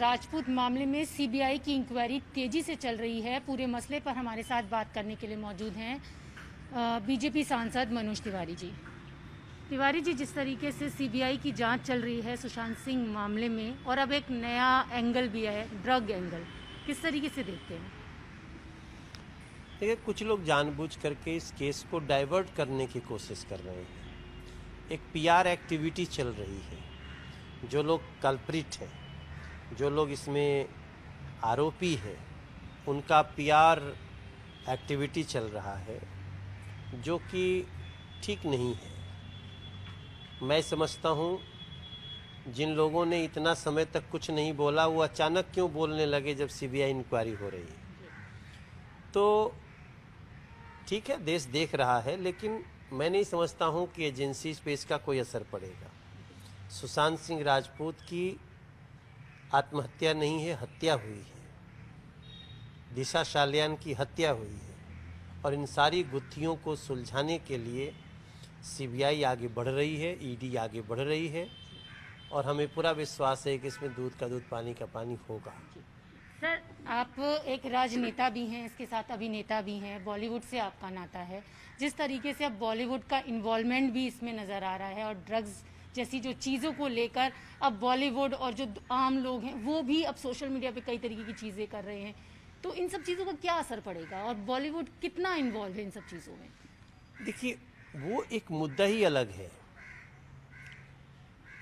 राजपूत मामले में सीबीआई की इंक्वायरी तेजी से चल रही है। पूरे मसले पर हमारे साथ बात करने के लिए मौजूद हैं बीजेपी सांसद मनोज तिवारी जी। तिवारी जी, जिस तरीके से सीबीआई की जांच चल रही है सुशांत सिंह मामले में, और अब एक नया एंगल भी है, ड्रग एंगल, किस तरीके से देखते हैं? देखिए, कुछ लोग जानबूझ करके इस केस को डाइवर्ट करने की कोशिश कर रहे हैं। एक पीआर एक्टिविटी चल रही है। जो लोग कल्प्रिट हैं, जो लोग इसमें आरोपी हैं, उनका पीआर एक्टिविटी चल रहा है, जो कि ठीक नहीं है। मैं समझता हूँ जिन लोगों ने इतना समय तक कुछ नहीं बोला, वो अचानक क्यों बोलने लगे जब सीबीआई इंक्वायरी हो रही है। तो ठीक है, देश देख रहा है, लेकिन मैं नहीं समझता हूँ कि एजेंसी पे इसका कोई असर पड़ेगा। सुशांत सिंह राजपूत की आत्महत्या नहीं है, हत्या हुई है। दिशा सालियान की हत्या हुई है, और इन सारी गुत्थियों को सुलझाने के लिए सीबीआई आगे बढ़ रही है, ईडी आगे बढ़ रही है, और हमें पूरा विश्वास है कि इसमें दूध का दूध, पानी का पानी होगा। सर, आप एक राजनेता भी हैं, इसके साथ अभिनेता भी हैं, बॉलीवुड से आपका नाता है। जिस तरीके से अब बॉलीवुड का इन्वॉल्वमेंट भी इसमें नज़र आ रहा है, और ड्रग्स जैसी जो चीज़ों को लेकर अब बॉलीवुड और जो आम लोग हैं वो भी अब सोशल मीडिया पे कई तरीके की चीज़ें कर रहे हैं, तो इन सब चीज़ों का क्या असर पड़ेगा, और बॉलीवुड कितना इन्वॉल्व है इन सब चीज़ों में? देखिए, वो एक मुद्दा ही अलग है।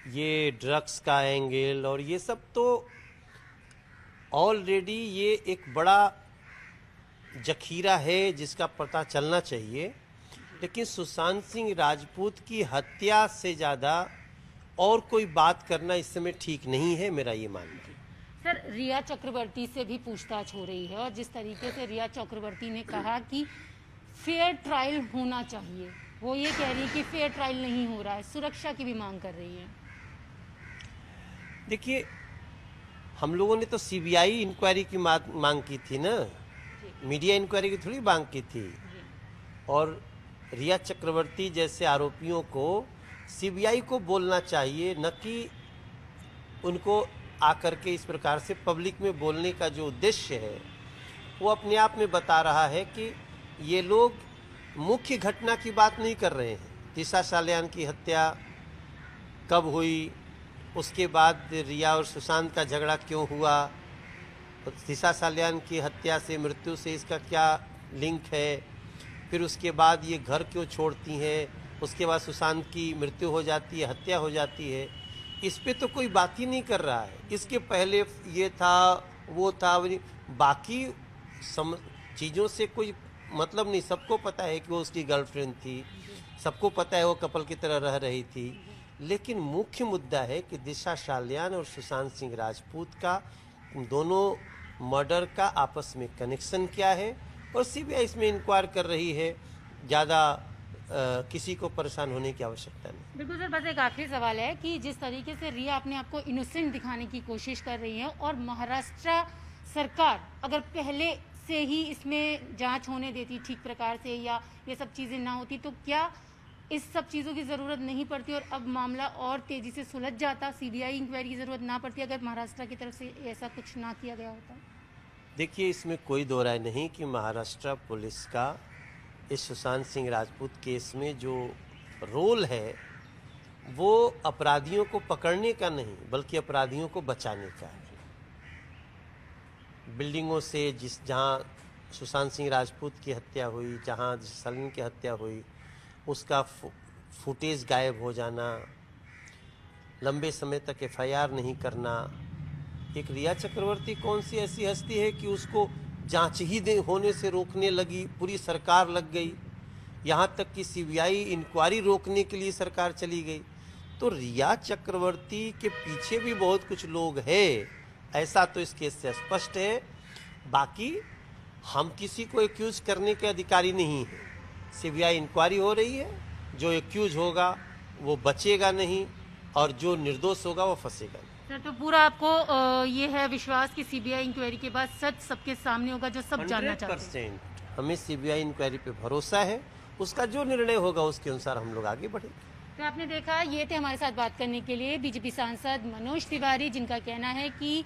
ये ड्रग्स का एंगल और ये सब तो ऑलरेडी ये एक बड़ा जखीरा है जिसका पता चलना चाहिए। लेकिन सुशांत सिंह राजपूत की हत्या से ज़्यादा और कोई बात करना इस समय ठीक नहीं है, मेरा ये मानना है। सर, रिया चक्रवर्ती से भी पूछताछ हो रही है, और जिस तरीके से रिया चक्रवर्ती ने कहा कि फेयर ट्रायल होना चाहिए, वो ये कह रही है कि फेयर ट्रायल नहीं हो रहा है, सुरक्षा की भी मांग कर रही है। देखिए, हम लोगों ने तो सीबीआई इंक्वायरी की मांग की थी ना, मीडिया इंक्वायरी की थोड़ी मांग की थी। और रिया चक्रवर्ती जैसे आरोपियों को सीबीआई को बोलना चाहिए, न कि उनको आकर के इस प्रकार से पब्लिक में बोलने का जो उद्देश्य है वो अपने आप में बता रहा है कि ये लोग मुख्य घटना की बात नहीं कर रहे हैं। दिशा सालियान की हत्या कब हुई, उसके बाद रिया और सुशांत का झगड़ा क्यों हुआ, दिशा सालियान की हत्या से, मृत्यु से इसका क्या लिंक है, फिर उसके बाद ये घर क्यों छोड़ती हैं, उसके बाद सुशांत की मृत्यु हो जाती है, हत्या हो जाती है, इस पे तो कोई बात ही नहीं कर रहा है। इसके पहले ये था, वो था, बाकी चीज़ों से कोई मतलब नहीं। सबको पता है कि वो उसकी गर्लफ्रेंड थी, सबको पता है वो कपल की तरह रह रही थी, लेकिन मुख्य मुद्दा है कि दिशा सालियान और सुशांत सिंह राजपूत का, दोनों मर्डर का आपस में कनेक्शन क्या है, और सीबीआई इसमें इंक्वायर कर रही है। ज़्यादा किसी को परेशान होने की आवश्यकता नहीं। बिल्कुल सर, बस एक आखिरी सवाल है कि जिस तरीके से रिया अपने आप को इनोसेंट दिखाने की कोशिश कर रही है, और महाराष्ट्र सरकार अगर पहले से ही इसमें जांच होने देती ठीक प्रकार से, या ये सब चीज़ें ना होती, तो क्या इस सब चीज़ों की ज़रूरत नहीं पड़ती और अब मामला और तेज़ी से सुलझ जाता, सीबीआई इंक्वायरी की ज़रूरत ना पड़ती अगर महाराष्ट्र की तरफ से ऐसा कुछ ना किया गया होता? देखिए, इसमें कोई दो राय नहीं कि महाराष्ट्र पुलिस का इस सुशांत सिंह राजपूत केस में जो रोल है वो अपराधियों को पकड़ने का नहीं, बल्कि अपराधियों को बचाने का है। बिल्डिंगों से जहाँ सुशांत सिंह राजपूत की हत्या हुई, जहाँ सलीम की हत्या हुई, उसका फुटेज गायब हो जाना, लंबे समय तक एफआईआर नहीं करना। एक रिया चक्रवर्ती कौन सी ऐसी हस्ती है कि उसको जांच ही होने से रोकने लगी, पूरी सरकार लग गई, यहाँ तक कि सीबीआई इंक्वायरी रोकने के लिए सरकार चली गई। तो रिया चक्रवर्ती के पीछे भी बहुत कुछ लोग हैं, ऐसा तो इस केस से स्पष्ट है। बाकी हम किसी को एक्यूज करने के अधिकारी नहीं हैं। सीबीआई इंक्वायरी हो रही है, जो एक्यूज होगा वो बचेगा नहीं, और जो निर्दोष होगा वो फंसेगा नहीं। सर, तो पूरा आपको ये है विश्वास कि सीबीआई इंक्वायरी के बाद सच सबके सामने होगा, जो सब जानना चाहते हैं? 100% हमें सीबीआई इंक्वायरी पे भरोसा है, उसका जो निर्णय होगा उसके अनुसार हम लोग आगे बढ़ेंगे। तो आपने देखा, ये थे हमारे साथ बात करने के लिए बीजेपी सांसद मनोज तिवारी, जिनका कहना है कि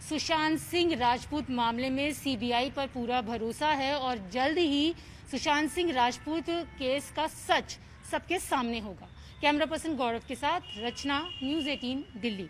सुशांत सिंह राजपूत मामले में सीबीआई पर पूरा भरोसा है और जल्द ही सुशांत सिंह राजपूत केस का सच सबके सामने होगा। कैमरा पर्सन गौरव के साथ रचना, न्यूज़ 18 दिल्ली।